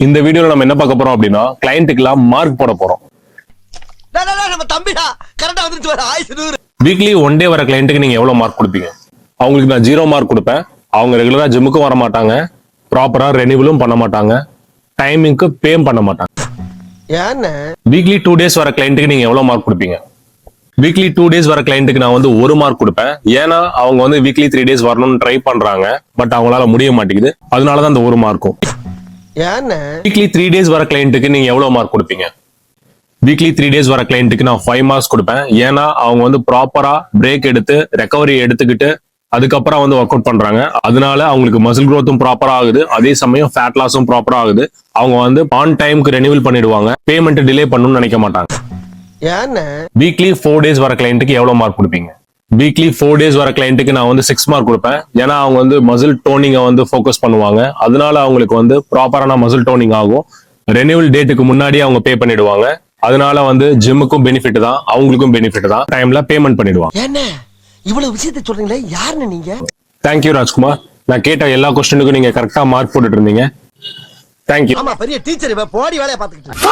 இந்த வீடியோல நம்ம என்ன பார்க்க போறோம் அப்படின்னா கிளையண்ட்டுக்குலாம் மார்க் போட போறோம். வீக்லி ஒன் டே வர கிளையண்ட்டுக்கு நீங்க எவ்வளவு மார்க் கொடுப்பீங்க? அவங்களுக்கு நான் 0 மார்க் கொடுப்பேன். அவங்க ரெகுலரா ஜிம்முக்கும் வர மாட்டாங்க, ப்ராப்பரா ரெனிவலும் பண்ண மாட்டாங்க, டைமிங்க்கு பேம் பண்ண மாட்டாங்க. வீக்லி 2 டேஸ் வர கிளையண்ட்டுக்கு நீங்க எவ்வளவு மார்க் கொடுப்பீங்க? வீக்லி 2 டேஸ் வர கிளையண்ட்டுக்கு நான் வந்து 1 மார்க் கொடுப்பேன். ஏன்னா அவங்க வந்து வீக்லி 3 டேஸ் வரணும்னு ட்ரை பண்றாங்க, பட் அவங்களால முடிய மாட்டேங்குது. அதனாலதான் அந்த 1 மார்க்கும். வீக்லி 3 டேஸ் வர கிளையண்ட்டுக்கு நீங்க எவ்வளவு மார்க் கொடுப்பீங்க? வீக்லி 3 டேஸ் வர கிளையண்ட்டுக்கு நான் 5 மார்க்ஸ் கொடுப்பேன். ஏன்னா அவங்க வந்து ப்ராப்பரா பிரேக் எடுத்து ரெக்கவரி எடுத்துக்கிட்டு அதுக்கப்புறம் வந்து ஒர்க் அவுட் பண்றாங்க. அதனால அவங்களுக்கு மசில் க்ரோத்தும் ப்ராப்பரா ஆகுது, அதே சமயம் ஃபேட் லாஸும் ப்ராப்பரா ஆகுது. அவங்க வந்து ஆன் டைமுக்கு ரெனிவல் பண்ணிடுவாங்க, பேமெண்ட் டிலே பண்ணணும்னு நினைக்க மாட்டாங்க. வீக்லி 4 டேஸ் வர கிளையண்ட்டுக்கு எவ்வளவு மார்க் கொடுப்பீங்க? வீக்லி 4 டேஸ் வர கிளையண்ட்டுக்கு நான் வந்து 6 மார்க் கொடுப்பேன். ஏன்னா அவங்க வந்து மசில் டோனிங்கை வந்து ஃபோக்கஸ் பண்ணுவாங்க. அதனால அவங்களுக்கு வந்து ப்ராப்பரான மசில் டோனிங் ஆகும். ரெனிவல் டேட்டுக்கு முன்னாடியே அவங்க பே பண்ணிடுவாங்க. அதனால வந்து ஜிம்முக்கும் பெனிஃபிட் தான், அவங்களுக்கும் பெனிஃபிட் தான். டைம்ல பேமெண்ட் பண்ணிடுவாங்க. இவ்வளவு விஷயத்தை சொல்றீங்களே, யாருன்னு நீங்க? தேங்க்யூ ராஜ்குமார். நான் கேட்ட எல்லா கொஸ்டினுக்கும் நீங்க கரெக்டா மார்க் போட்டுட்டு இருந்தீங்க. தேங்க்யூ. ஆமா, பெரிய டீச்சர், போடி வேலையை பாத்துக்கிட்டு